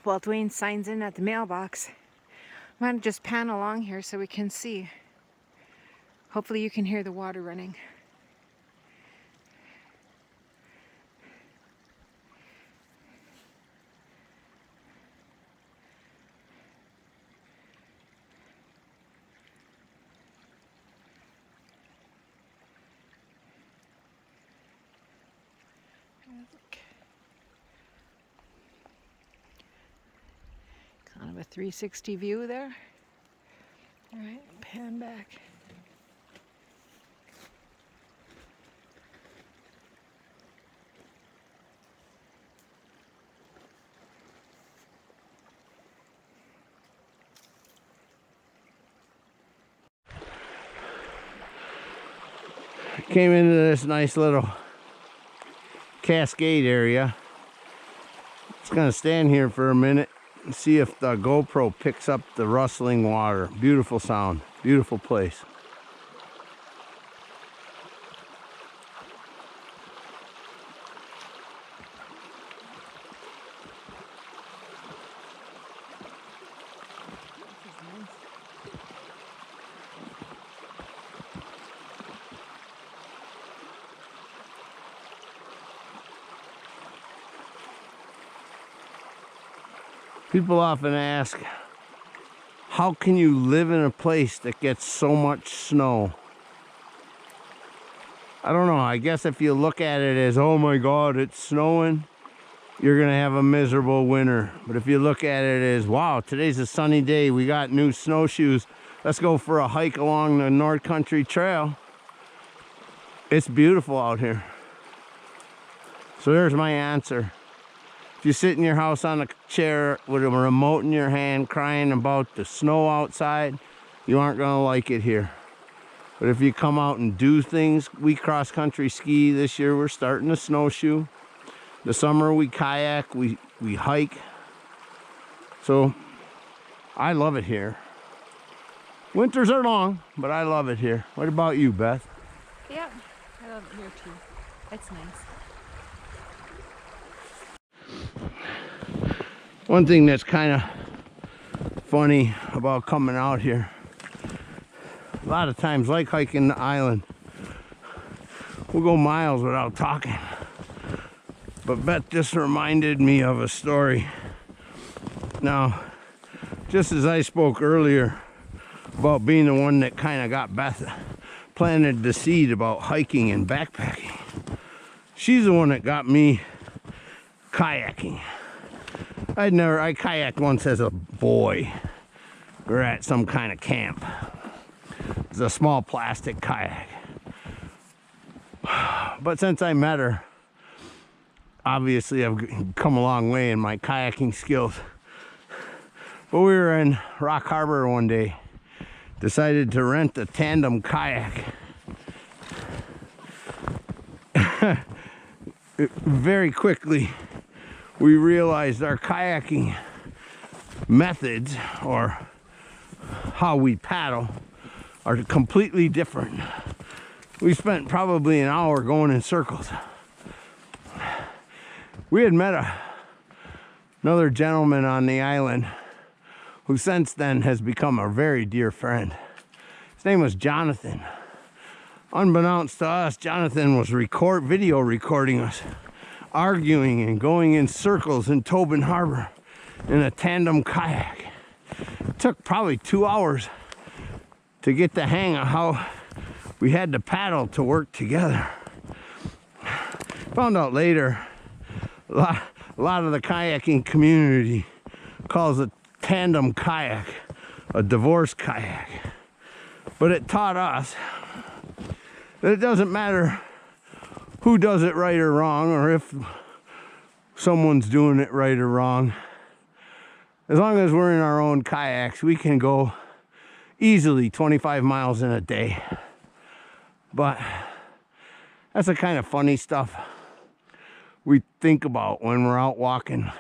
while Dwayne signs in at the mailbox. I'm going to just pan along here so we can see. Hopefully you can hear the water running. Kind of a 360 view there. All right, pan back. Came into this nice little cascade area. Just gonna stand here for a minute and see if the GoPro picks up the rustling water. Beautiful sound, beautiful place. People often ask, how can you live in a place that gets so much snow? I don't know. I guess if you look at it as, oh my God, it's snowing, you're going to have a miserable winter. But if you look at it as, wow, today's a sunny day, we got new snowshoes, let's go for a hike along the North Country Trail. It's beautiful out here. So there's my answer. If you sit in your house on a chair with a remote in your hand crying about the snow outside, you aren't going to like it here. But if you come out and do things, we cross-country ski this year. We're starting to snowshoe. The summer we kayak, we hike. So I love it here. Winters are long, but I love it here. What about you, Beth? Yeah, I love it here too. It's nice. One thing that's kind of funny about coming out here, a lot of times, like hiking the island, we'll go miles without talking. But Beth just reminded me of a story. Now, just as I spoke earlier about being the one that kind of got Beth planted the seed about hiking and backpacking, she's the one that got me kayaking. I kayaked once as a boy. We were at some kind of camp. It's a small plastic kayak. But since I met her, obviously I've come a long way in my kayaking skills. But we were in Rock Harbor one day, decided to rent a tandem kayak. Very quickly we realized our kayaking methods, or how we paddle, are completely different. We spent probably an hour going in circles. We had met another gentleman on the island who since then has become a very dear friend. His name was Jonathan. Unbeknownst to us, Jonathan was video recording us arguing and going in circles in Tobin Harbor in a tandem kayak. It took probably 2 hours to get the hang of how we had to paddle to work together. Found out later, a lot of the kayaking community calls a tandem kayak a divorce kayak. But it taught us that it doesn't matter who does it right or wrong, or if someone's doing it right or wrong. As long as we're in our own kayaks, we can go easily 25 miles in a day. But that's the kind of funny stuff we think about when we're out walking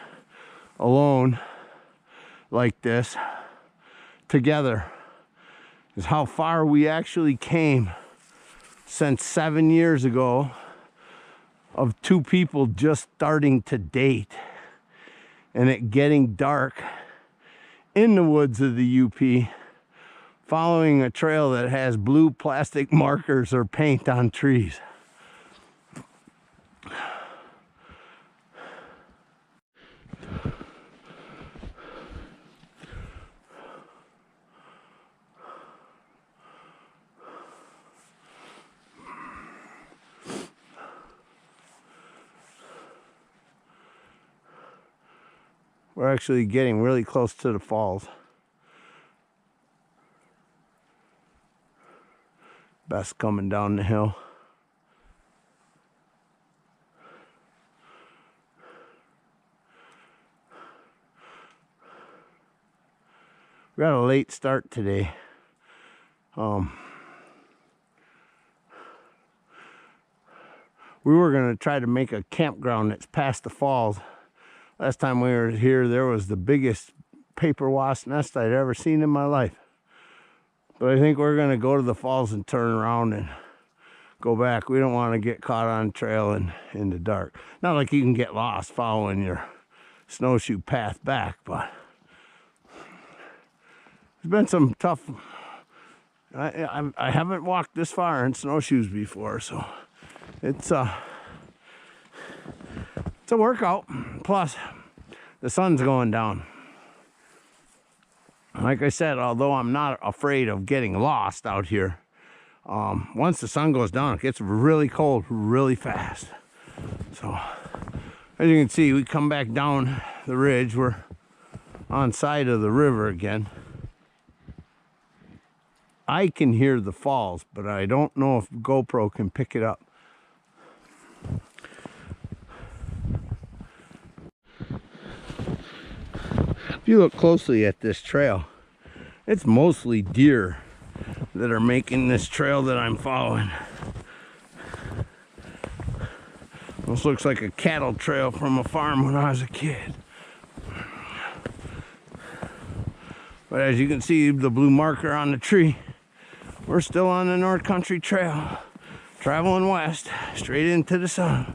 alone like this together, is how far we actually came since 7 years ago of two people just starting to date. and it getting dark in the woods of the UP, following a trail that has blue plastic markers or paint on trees. We're actually getting really close to the falls. Best coming down the hill. We got a late start today. We were gonna try to make a campground that's past the falls. Last time we were here, there was the biggest paper wasp nest I'd ever seen in my life. But I think we're gonna go to the falls and turn around and go back. We don't want to get caught on trail in the dark. Not like you can get lost following your snowshoe path back, but there's been some tough. I haven't walked this far in snowshoes before, so it's a workout. Plus, the sun's going down. Like I said, although I'm not afraid of getting lost out here, once the sun goes down, it gets really cold really fast. So, as you can see, we come back down the ridge. We're on side of the river again. I can hear the falls, but I don't know if GoPro can pick it up. If you look closely at this trail, it's mostly deer that are making this trail that I'm following. This looks like a cattle trail from a farm when I was a kid. But as you can see, the blue marker on the tree, we're still on the North Country Trail, traveling west, straight into the sun.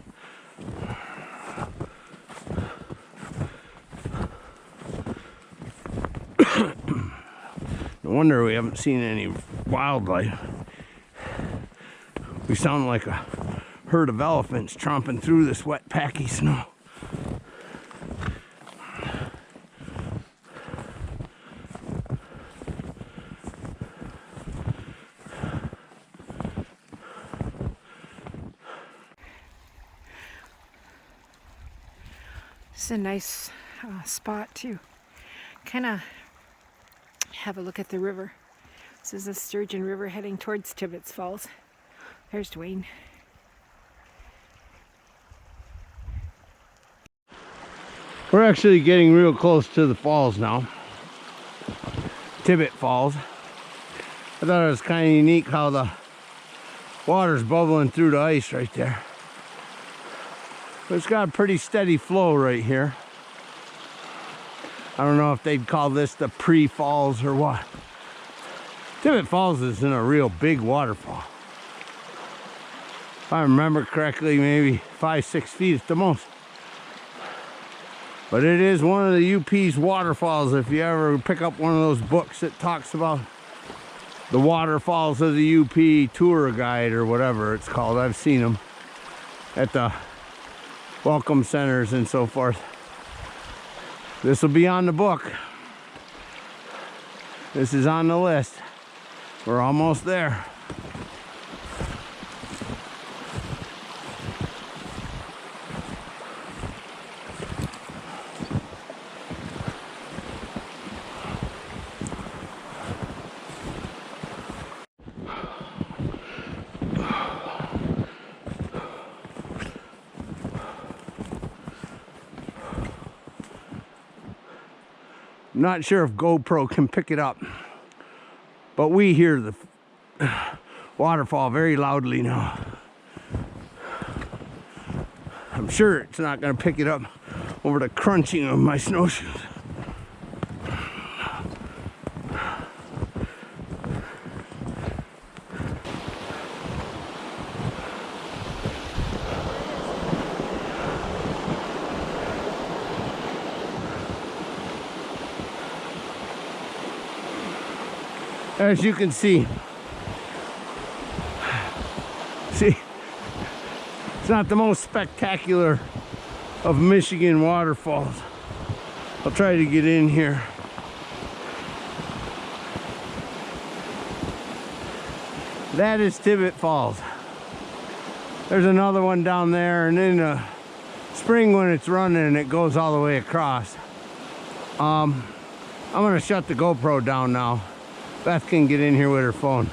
No wonder we haven't seen any wildlife. We sound like a herd of elephants tromping through this wet, packy snow. This is a nice spot to kind of have a look at the river. This is the Sturgeon River heading towards Tibbets Falls. There's Dwayne. We're actually getting real close to the falls now. Tibbets Falls. I thought it was kind of unique how the water's bubbling through the ice right there. But it's got a pretty steady flow right here. I don't know if they'd call this the pre-falls or what. Tibbets Falls isn't a real big waterfall. If I remember correctly, maybe 5-6 feet at the most. But it is one of the UP's waterfalls. If you ever pick up one of those books that talks about the waterfalls of the UP tour guide or whatever it's called, I've seen them at the welcome centers and so forth. This will be on the book. This is on the list. We're almost there. I'm not sure if GoPro can pick it up, but we hear the waterfall very loudly now. I'm sure it's not going to pick it up over the crunching of my snowshoes. As you can see, it's not the most spectacular of Michigan waterfalls. I'll try to get in here. That is Tibbets Falls. There's another one down there, and in the spring when it's running, it goes all the way across. I'm gonna shut the GoPro down now. Beth can get in here with her phone.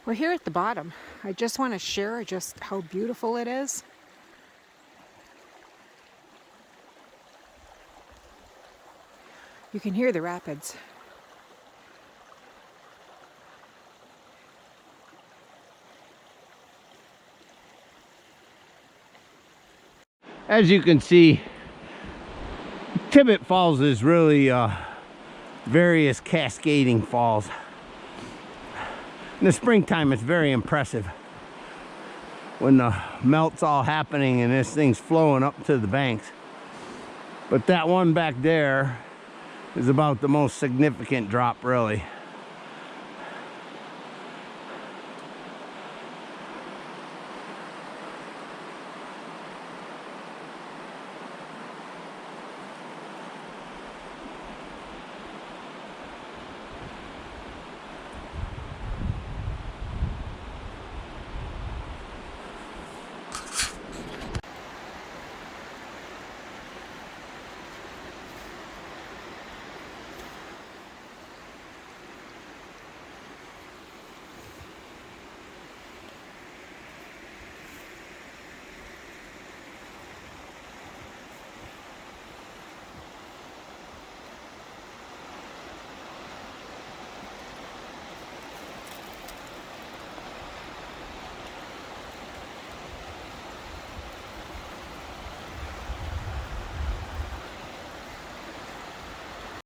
We're here at the bottom. I just want to share just how beautiful it is. You can hear the rapids. As you can see, Tibbets Falls is really various cascading falls. In the springtime, it's very impressive when the melt's all happening and this thing's flowing up to the banks. But that one back there is about the most significant drop, really.